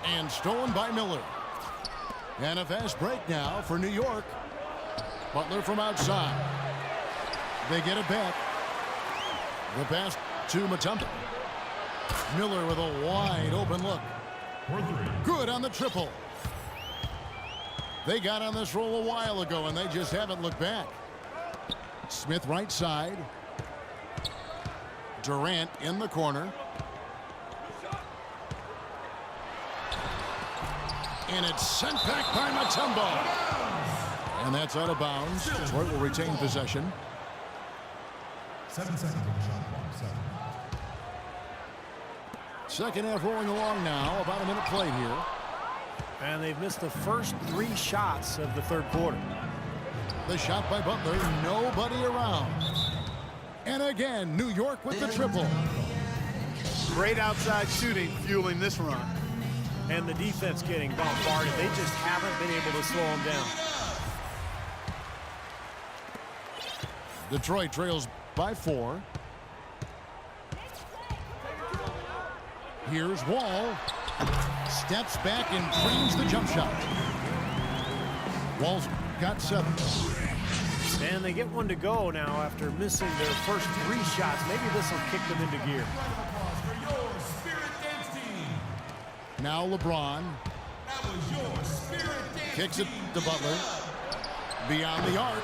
And stolen by Miller. And a fast break now for New York. Butler from outside. They get it back. The pass to Mutombo. Miller with a wide open look. Good on the triple. They got on this roll a while ago, and they just haven't looked back. Smith right side. Durant in the corner. And it's sent back by Mutombo. And that's out of bounds. Detroit will retain possession. 7 seconds on the shot clock. 7. Second half rolling along now. About a minute played here. And they've missed the first 3 shots of the third quarter. The shot by Butler. Nobody around. And again, New York with the triple. Great outside shooting fueling this run. And the defense getting bombarded. They just haven't been able to slow them down. Detroit trails by 4. Here's Wall. Steps back and frames the jump shot. Wall's got 7. And they get one to go now after missing their first 3 shots. Maybe this will kick them into gear. Now LeBron. Kicks it to Butler. Beyond the arc.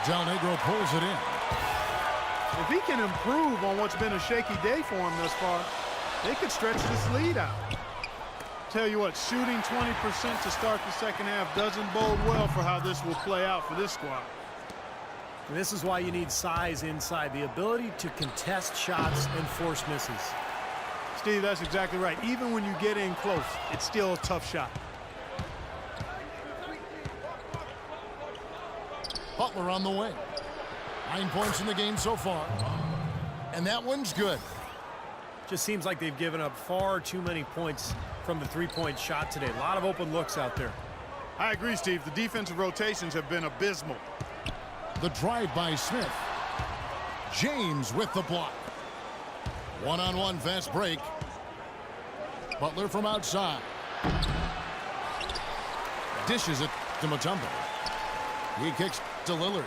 Del Negro pulls it in. If he can improve on what's been a shaky day for him thus far, they could stretch this lead out. Tell you what, shooting 20% to start the second half doesn't bode well for how this will play out for this squad. This is why you need size inside, the ability to contest shots and force misses. Steve, that's exactly right. Even when you get in close, it's still a tough shot. Butler on the way. 9 points in the game so far. And that one's good. Just seems like they've given up far too many points from the 3-point shot today. A lot of open looks out there. I agree, Steve. The defensive rotations have been abysmal. The drive by Smith. James with the block. One-on-one fast break. Butler from outside. Dishes it to Mutombo. He kicks to Lillard.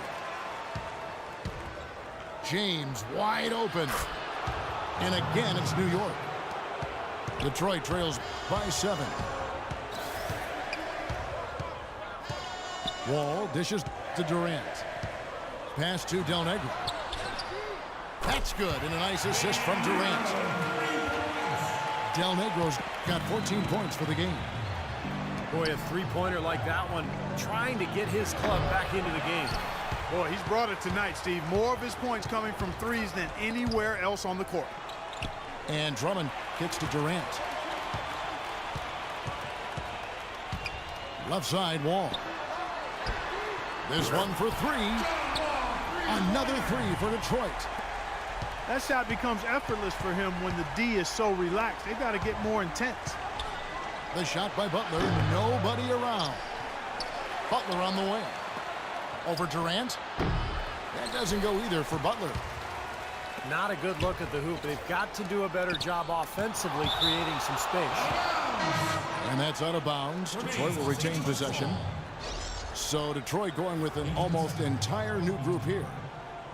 James wide open. And again, it's New York. Detroit trails by 7. Wall dishes to Durant. Pass to Del Negro. That's good, and a nice assist from Durant. Del Negro's got 14 points for the game. Boy, a 3-pointer like that one, trying to get his club back into the game. Boy, he's brought it tonight, Steve. More of his points coming from threes than anywhere else on the court. And Drummond kicks to Durant. Left side, Wall. This one for 3. Another 3 for Detroit. That shot becomes effortless for him when the D is so relaxed. They've got to get more intense. The shot by Butler. Nobody around. Butler on the way. Over Durant. That doesn't go either for Butler. Not a good look at the hoop. They've got to do a better job offensively creating some space. And that's out of bounds. Detroit will retain possession. So Detroit going with an almost entire new group here.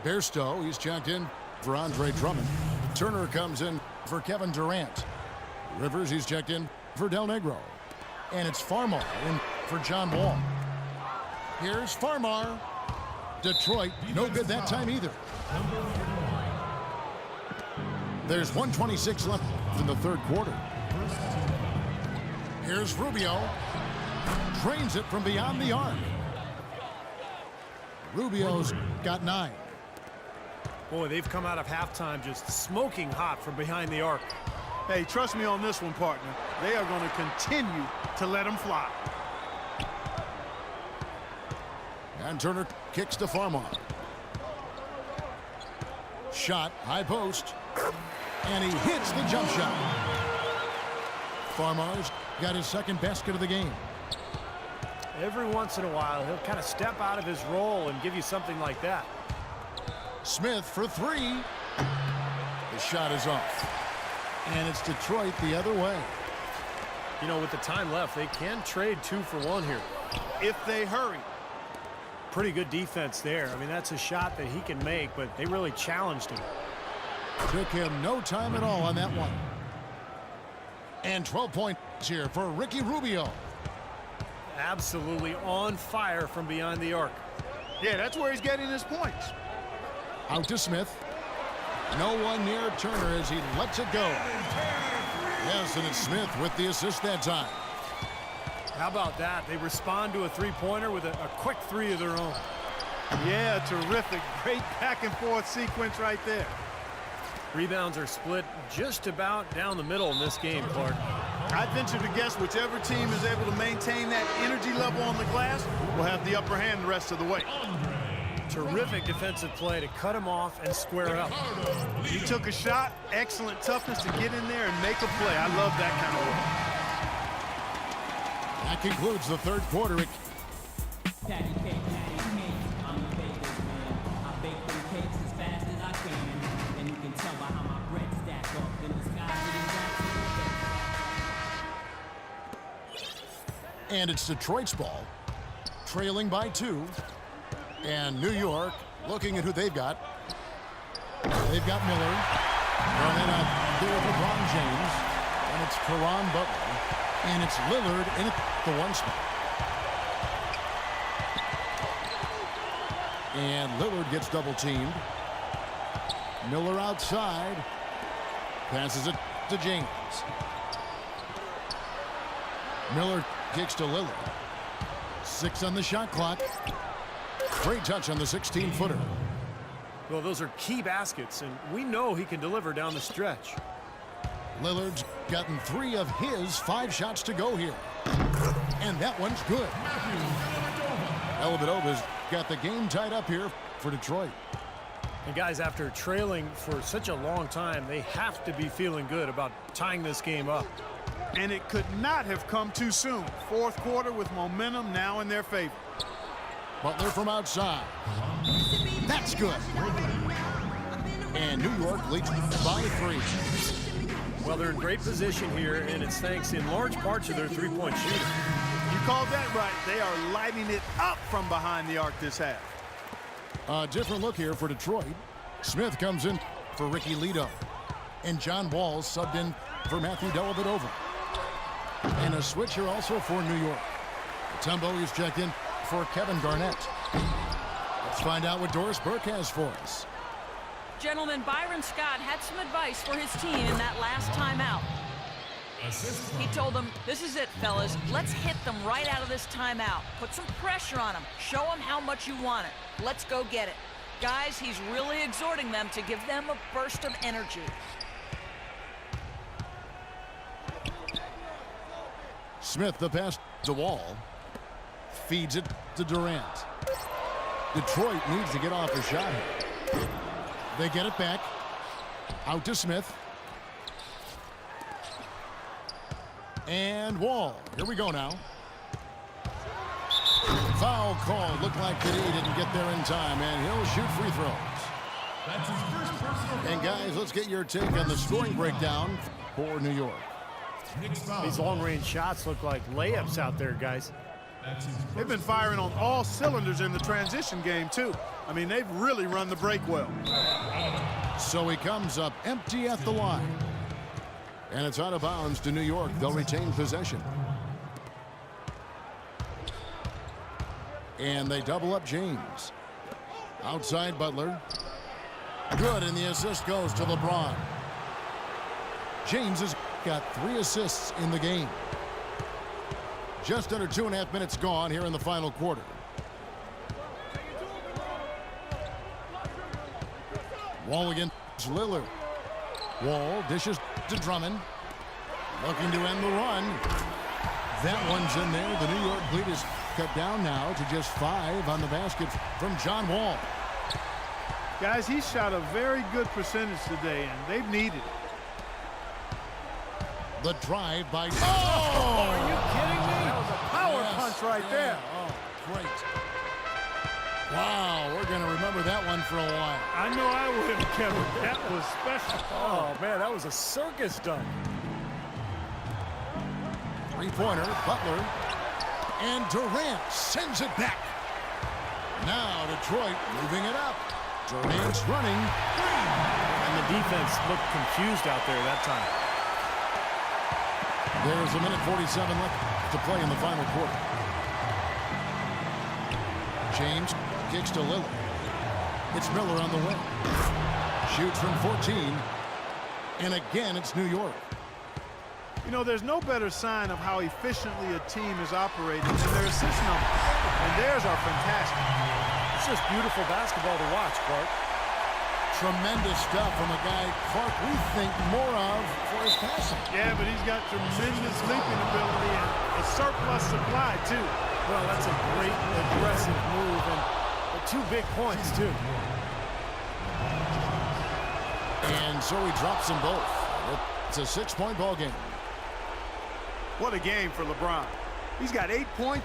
Bairstow, he's checked in for Andre Drummond. Turner comes in for Kevin Durant. Rivers, he's checked in for Del Negro. And it's Farmar in for John Wall. Here's Farmar. Detroit, no good that time either. There's 1:26 left in the third quarter. Here's Rubio. Drains it from beyond the arc. Rubio's got 9. Boy, they've come out of halftime just smoking hot from behind the arc. Hey, trust me on this one, partner. They are going to continue to let them fly. And Turner kicks to Farmar. Shot, high post. And he hits the jump shot. Farmar's got his second basket of the game. Every once in a while, he'll kind of step out of his role and give you something like that. Smith for 3. The shot is off. And it's Detroit the other way. You know, with the time left, they can trade 2 for 1 here. If they hurry. Pretty good defense there. I mean, that's a shot that he can make, but they really challenged him. Took him no time at all on that one. And 12 points here for Ricky Rubio. Absolutely on fire from behind the arc. Yeah, that's where he's getting his points. Out to Smith. No one near Turner as he lets it go. Yes, and it's Smith with the assist that time. How about that? They respond to a three-pointer with a quick 3 of their own. Yeah, terrific. Great back-and-forth sequence right there. Rebounds are split just about down the middle in this game, Clark. I'd venture to guess whichever team is able to maintain that energy level on the glass will have the upper hand the rest of the way. Terrific defensive play to cut him off and square up. He took a shot, excellent toughness to get in there and make a play. I love that kind of work. That concludes the third quarter. Patty cake, patty cake. I'm the baker's man. I bake them cakes as fast as I can. And you can tell by how my bread stack up in the sky. And it's Detroit's ball, trailing by 2. And New York looking at who they've got. They've got Miller. And then out there with LeBron James. And it's Caron Butler. And it's Lillard in the 1 spot. And Lillard gets double teamed. Miller outside. Passes it to James. Miller kicks to Lillard. 6 on the shot clock. Great touch on the 16-footer. Well, those are key baskets, and we know he can deliver down the stretch. Lillard's gotten 3 of his 5 shots to go here. And that one's good. Dellavedova's got the game tied up here for Detroit. And guys, after trailing for such a long time, they have to be feeling good about tying this game up. And it could not have come too soon. Fourth quarter with momentum now in their favor. Butler from outside. That's good. And New York leads by 3. Well, they're in great position here, and it's thanks in large part to their three-point shooting. You called that right. They are lighting it up from behind the arc this half. A different look here for Detroit. Smith comes in for Ricky Lido. And John Wall subbed in for Matthew Dellavedova. And a switch here also for New York. Mutombo is checked in for Kevin Garnett. Let's find out what Doris Burke has for us. Gentlemen, Byron Scott had some advice for his team in that last timeout. He told them, this is it, fellas. Let's hit them right out of this timeout. Put some pressure on them. Show them how much you want it. Let's go get it. Guys, he's really exhorting them to give them a burst of energy. Smith, the pass to Wall. Feeds it to Durant. Detroit needs to get off a shot here. They get it back. Out to Smith. And Wall. Here we go now. Foul call. Looked like that he didn't get there in time, and he'll shoot free throws. That's his first personal. And guys, let's get your take on the scoring breakdown for New York. These long-range shots look like layups out there, guys. They've been firing on all cylinders in the transition game, too. I mean, they've really run the break well. So he comes up empty at the line. And it's out of bounds to New York. They'll retain possession. And they double up James. Outside Butler. Good, and the assist goes to LeBron. James has got 3 assists in the game. Just under 2.5 minutes gone here in the final quarter. Wall against Lillard. Wall dishes to Drummond. Looking to end the run. That one's in there. The New York lead is cut down now to just 5 on the basket from John Wall. Guys, he shot a very good percentage today, and they've needed it. The drive by... Oh! Are you kidding me? That was a power punch right there. Oh, great. Wow, we're going to remember that one for a while. I know I will, Kevin. That was special. Oh, man, that was a circus dunk. Three-pointer, Butler. And Durant sends it back. Now Detroit moving it up. Durant's running. And the defense looked confused out there that time. There's a minute 47 left to play in the final quarter. James kicks to Lillard. It's Miller on the wing. Shoots from 14. And again, it's New York. You know, there's no better sign of how efficiently a team is operating than their assist numbers. And theirs are fantastic. It's just beautiful basketball to watch, Clark. Tremendous stuff from a guy, Clark, we think more of for his passing. Yeah, but he's got tremendous leaping ability and a surplus supply, too. Well, that's a great aggressive move, and 2 big points, too. And so he drops them both. It's a 6-point ball game. What a game for LeBron. He's got 8 points,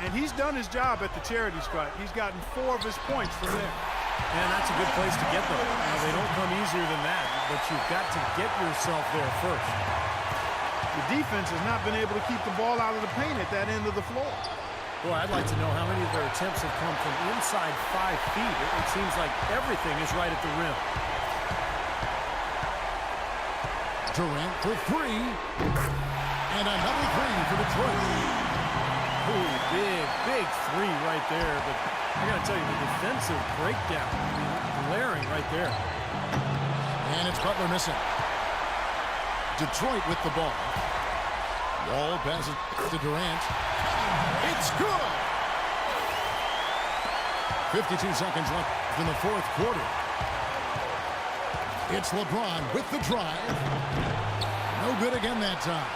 and he's done his job at the charity stripe. He's gotten 4 of his points from there. And that's a good place to get them. Now, they don't come easier than that, but you've got to get yourself there first. The defense has not been able to keep the ball out of the paint at that end of the floor. Well, I'd like to know how many of their attempts have come from inside 5 feet. It seems like everything is right at the rim. Durant for 3. And another 3 for Detroit. Ooh, big 3 right there. But I got to tell you, the defensive breakdown, glaring right there. And it's Butler missing. Detroit with the ball. Wall passes to Durant. It's good! 52 seconds left in the fourth quarter. It's LeBron with the drive. No good again that time.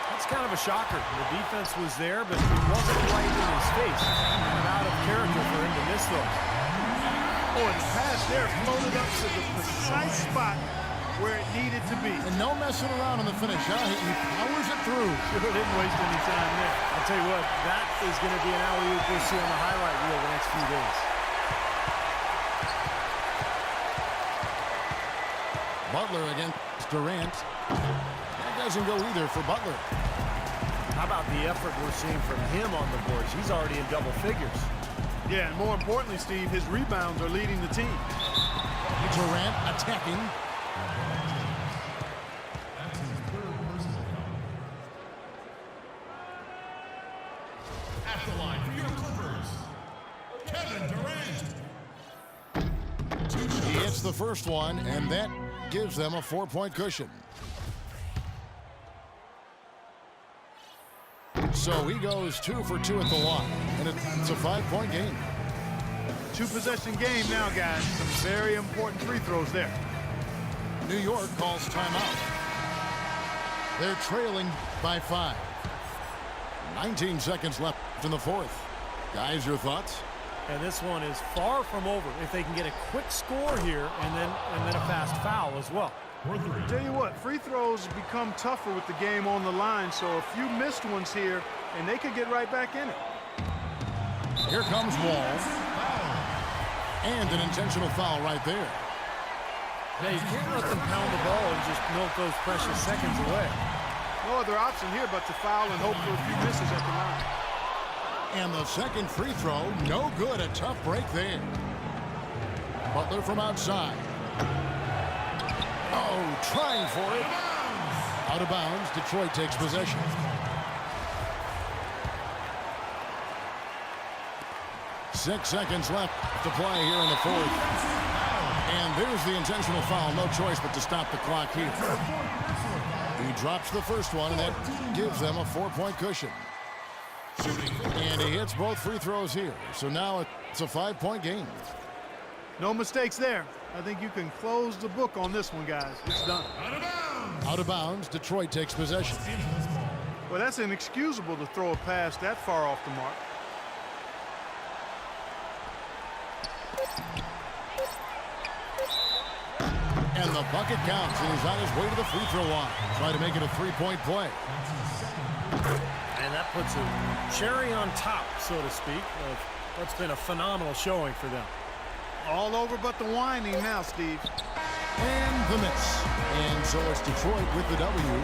That's kind of a shocker. The defense was there, but it wasn't right in his face. Kind of out of character for him to miss those. Oh, and the pass there floated up to the precise spot where it needed to be. And no messing around in the finish, huh? He powers it through. Sure didn't waste any time there. I'll tell you what, that is going to be an alley-oop we'll see on the highlight reel the next few days. Butler against Durant. That doesn't go either for Butler. How about the effort we're seeing from him on the boards? He's already in double figures. Yeah, and more importantly, Steve, his rebounds are leading the team. Durant attacking. That's his 3rd personal foul. At the line for your Clippers, Kevin Durant. He hits the first one, and that gives them a 4-point cushion. So he goes 2 for 2 at the line, and it's a 5-point game. 2-possession game now, guys. Some very important free throws there. New York calls timeout. They're trailing by 5. 19 seconds left in the fourth. Guys, your thoughts? And this one is far from over. If they can get a quick score here and then a fast foul as well. Tell you what, free throws become tougher with the game on the line, so a few missed ones here, and they could get right back in it. Here comes Wall. And an intentional foul right there. Yeah, you can't let them pound the ball and just milk those precious seconds away. No other option here but to foul and hope for a few misses at the line. And the second free throw, no good. A tough break there. Butler from outside. Oh, trying for it. Out of bounds. Detroit takes possession. Six seconds left to play here in the fourth. And there's the intentional foul. No choice but to stop the clock here. He drops the first one, and that gives them a 4-point cushion. And he hits both free throws here. So now it's a 5-point game. No mistakes there. I think you can close the book on this one, guys. It's done. Out of bounds. Detroit takes possession. Well, that's inexcusable to throw a pass that far off the mark. And the bucket counts, and he's on his way to the free throw line. Trying to make it a 3-point play. And that puts a cherry on top, so to speak, of what's been a phenomenal showing for them. All over but the whining now, Steve. And the miss. And so it's Detroit with the W.